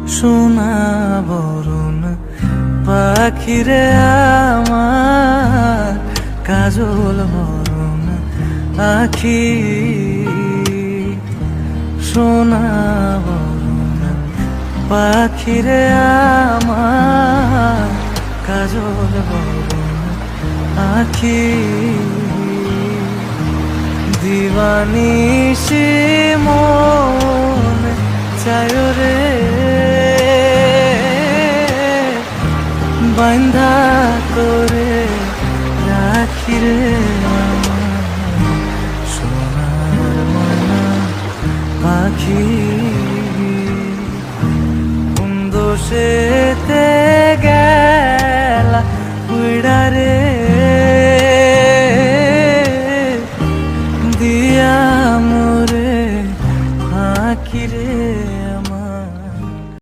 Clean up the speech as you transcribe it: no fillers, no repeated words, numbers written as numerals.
সোনা বরণ পাখিরে আমার কাজল বরণ আখি, সোনা বরণ পাখিরে আমার কাজল বরণ আখি। দিবানিশি মন চায় রে বান্ধা করে রাখি রে সোনার ময়না পাখি। কোন দোষেতে গেলা উড়া রে